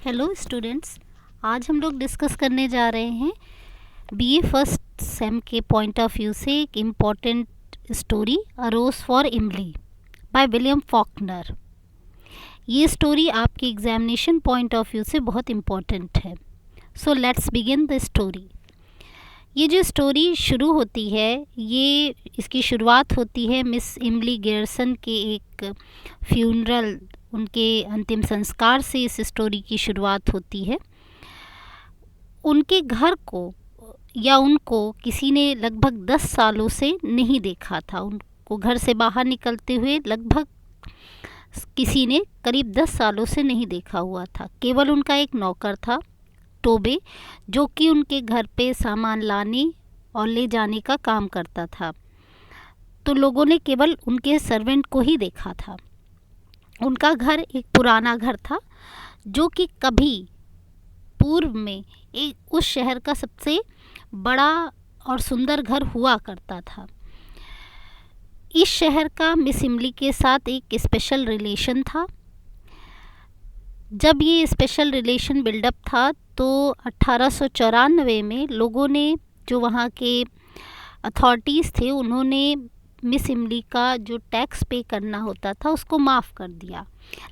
Hello students. आज हम लोग डिस्कस करने जा रहे हैं बीए फर्स्ट सेम के पॉइंट ऑफ व्यू से एक important story a rose for Emily by William Faulkner. ये स्टोरी आपके एग्जामिनेशन पॉइंट ऑफ व्यू से बहुत इम्पॉर्टेंट है। So let's begin the story. ये जो स्टोरी शुरू होती है, ये इसकी शुरुआत होती है मिस इमली गेरसन के एक फ्यूनरल, उनके अंतिम संस्कार से इस स्टोरी की शुरुआत होती है। उनके घर को या उनको किसी ने लगभग 10 सालों से नहीं देखा था। उनको घर से बाहर निकलते हुए लगभग किसी ने करीब 10 सालों से नहीं देखा हुआ था। केवल उनका एक नौकर था, टोबे, जो कि उनके घर पे सामान लाने और ले जाने का काम करता था। तो लोगों ने केवल उनके सर्वेंट को ही देखा था। उनका घर एक पुराना घर था जो कि कभी पूर्व में एक उस शहर का सबसे बड़ा और सुंदर घर हुआ करता था। इस शहर का मिस इमली के साथ एक स्पेशल रिलेशन था। जब ये स्पेशल रिलेशन बिल्डअप था तो 1894 में लोगों ने, जो वहाँ के अथॉरिटीज़ थे, उन्होंने मिस इमली का जो टैक्स पे करना होता था उसको माफ़ कर दिया।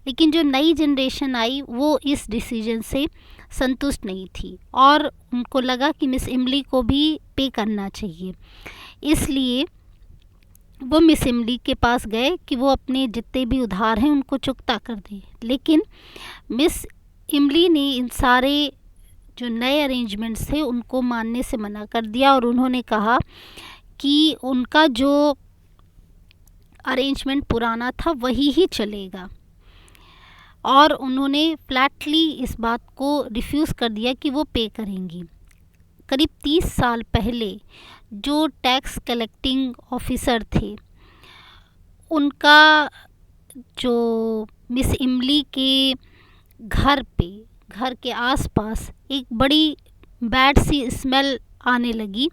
लेकिन जो नई जनरेशन आई वो इस डिसीजन से संतुष्ट नहीं थी और उनको लगा कि मिस इमली को भी पे करना चाहिए। इसलिए वो मिस इमली के पास गए कि वो अपने जितने भी उधार हैं उनको चुकता कर दें। लेकिन मिस इमली ने इन सारे जो नए अरेंजमेंट्स थे उनको मानने से मना कर दिया और उन्होंने कहा कि उनका जो अरेंजमेंट पुराना था वही ही चलेगा। और उन्होंने फ्लैटली इस बात को रिफ्यूज़ कर दिया कि वो पे करेंगी। करीब 30 साल पहले जो टैक्स कलेक्टिंग ऑफिसर थे, उनका जो मिस इमली के घर के आसपास एक बड़ी बैड सी स्मेल आने लगी।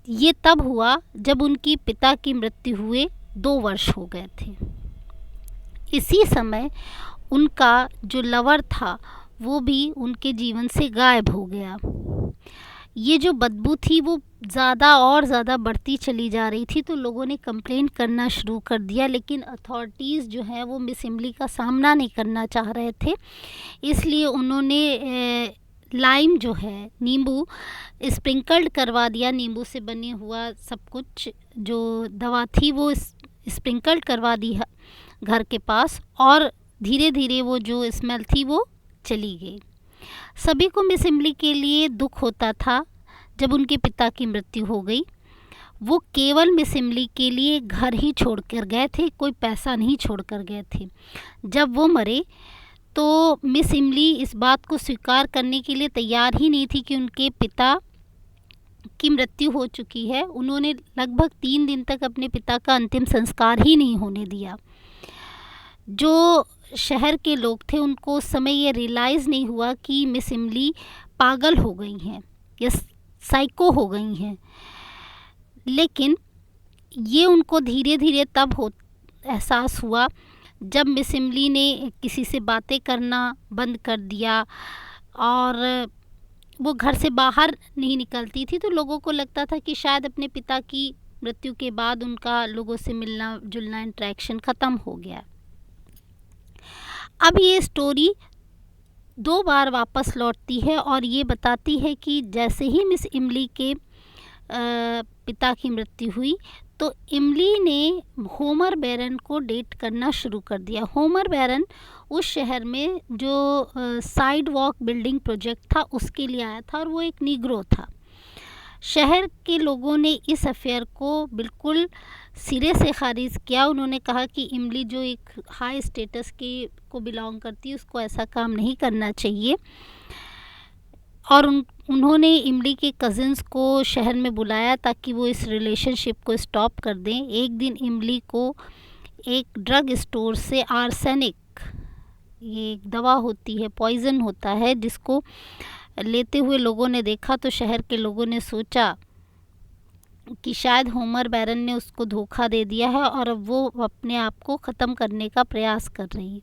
ये तब हुआ जब उनकी पिता की मृत्यु हुए 2 वर्ष हो गए थे। इसी समय उनका जो लवर था वो भी उनके जीवन से गायब हो गया। ये जो बदबू थी वो ज़्यादा बढ़ती चली जा रही थी, तो लोगों ने कंप्लेंट करना शुरू कर दिया। लेकिन अथॉरिटीज़ जो है वो मिस इमली का सामना नहीं करना चाह रहे थे, इसलिए उन्होंने लाइम जो है, नींबू, स्प्रिंकल्ड करवा दिया। नींबू से बने हुआ सब कुछ जो दवा थी वो स्प्रिंकल्ड करवा दी घर के पास और धीरे धीरे वो जो स्मेल थी वो चली गई। सभी को मिस इमली के लिए दुख होता था जब उनके पिता की मृत्यु हो गई। वो केवल मिस इमली के लिए घर ही छोड़ कर गए थे, कोई पैसा नहीं छोड़ कर गए थे। जब वो मरे तो मिस इमली इस बात को स्वीकार करने के लिए तैयार ही नहीं थी कि उनके पिता की मृत्यु हो चुकी है। उन्होंने लगभग 3 दिन तक अपने पिता का अंतिम संस्कार ही नहीं होने दिया। जो शहर के लोग थे उनको उस समय ये रियलाइज़ नहीं हुआ कि मिस इमली पागल हो गई हैं या साइको हो गई हैं। लेकिन ये उनको धीरे धीरे तब एहसास हुआ जब मिस इमली ने किसी से बातें करना बंद कर दिया और वो घर से बाहर नहीं निकलती थी। तो लोगों को लगता था कि शायद अपने पिता की मृत्यु के बाद उनका लोगों से मिलना जुलना इंटरेक्शन ख़त्म हो गया। अब ये स्टोरी 2 बार वापस लौटती है और ये बताती है कि जैसे ही मिस इमली के पिता की मृत्यु हुई तो इमली ने होमर बैरन को डेट करना शुरू कर दिया। होमर बैरन उस शहर में जो साइड वॉक बिल्डिंग प्रोजेक्ट था उसके लिए आया था और वो एक निग्रो था। शहर के लोगों ने इस अफेयर को बिल्कुल सिरे से खारिज किया। उन्होंने कहा कि इमली जो एक हाई स्टेटस के को बिलोंग करती है उसको ऐसा काम नहीं करना चाहिए। और उन्होंने इमली के कज़िन्स को शहर में बुलाया ताकि वो इस रिलेशनशिप को स्टॉप कर दें। एक दिन इमली को एक ड्रग स्टोर से आर्सेनिक, ये एक दवा होती है, पॉइज़न होता है, जिसको लेते हुए लोगों ने देखा। तो शहर के लोगों ने सोचा कि शायद होमर बैरन ने उसको धोखा दे दिया है और अब वो अपने आप को ख़त्म करने का प्रयास कर रही है।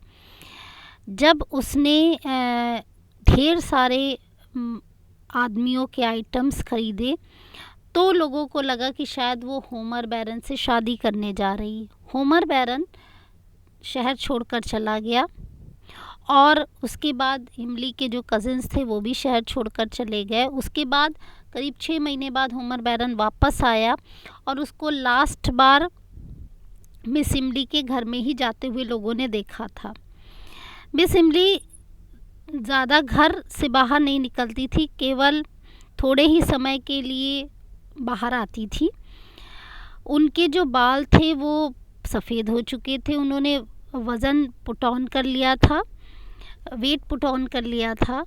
जब उसने ढेर सारे आदमियों के आइटम्स ख़रीदे तो लोगों को लगा कि शायद वो होमर बैरन से शादी करने जा रही। होमर बैरन शहर छोड़कर चला गया और उसके बाद इमली के जो कज़िन्स थे वो भी शहर छोड़कर चले गए। उसके बाद करीब 6 महीने बाद होमर बैरन वापस आया और उसको लास्ट बार मिस इमली के घर में ही जाते हुए लोगों ने देखा था। मिस इमली ज़्यादा घर से बाहर नहीं निकलती थी, केवल थोड़े ही समय के लिए बाहर आती थी। उनके जो बाल थे वो सफ़ेद हो चुके थे, उन्होंने वज़न पुट ऑन कर लिया था, वेट पुट ऑन कर लिया था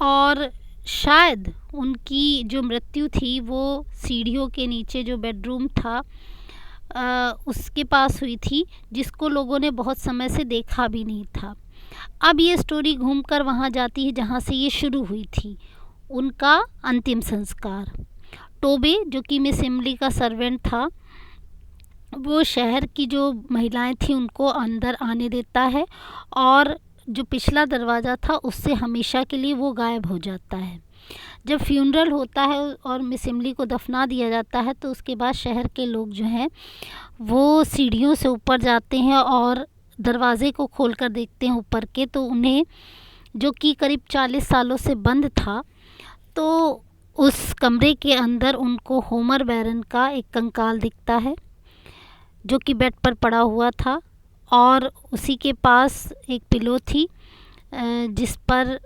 और शायद उनकी जो मृत्यु थी वो सीढ़ियों के नीचे जो बेडरूम था उसके पास हुई थी, जिसको लोगों ने बहुत समय से देखा भी नहीं था। अब ये स्टोरी घूमकर वहाँ जाती है जहाँ से ये शुरू हुई थी, उनका अंतिम संस्कार। टोबे जो कि मिस इमली का सर्वेंट था, वो शहर की जो महिलाएं थी उनको अंदर आने देता है और जो पिछला दरवाज़ा था उससे हमेशा के लिए वो गायब हो जाता है। जब फ्यूनरल होता है और मिस इमली को दफना दिया जाता है तो उसके बाद शहर के लोग जो हैं वो सीढ़ियों से ऊपर जाते हैं और दरवाज़े को खोल कर देखते हैं ऊपर के, तो उन्हें, जो कि करीब 40 सालों से बंद था, तो उस कमरे के अंदर उनको होमर बैरन का एक कंकाल दिखता है जो कि बेड पर पड़ा हुआ था और उसी के पास एक पिलो थी जिस पर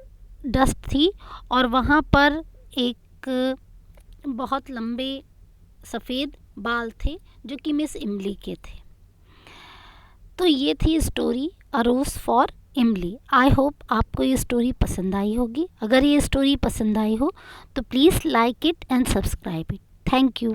डस्ट थी और वहाँ पर एक बहुत लंबे सफ़ेद बाल थे जो कि मिस इमली के थे। तो ये थी स्टोरी अ रोज़ फॉर इमली। आई होप आपको ये स्टोरी पसंद आई होगी। अगर ये स्टोरी पसंद आई हो तो please like it and subscribe it. Thank you.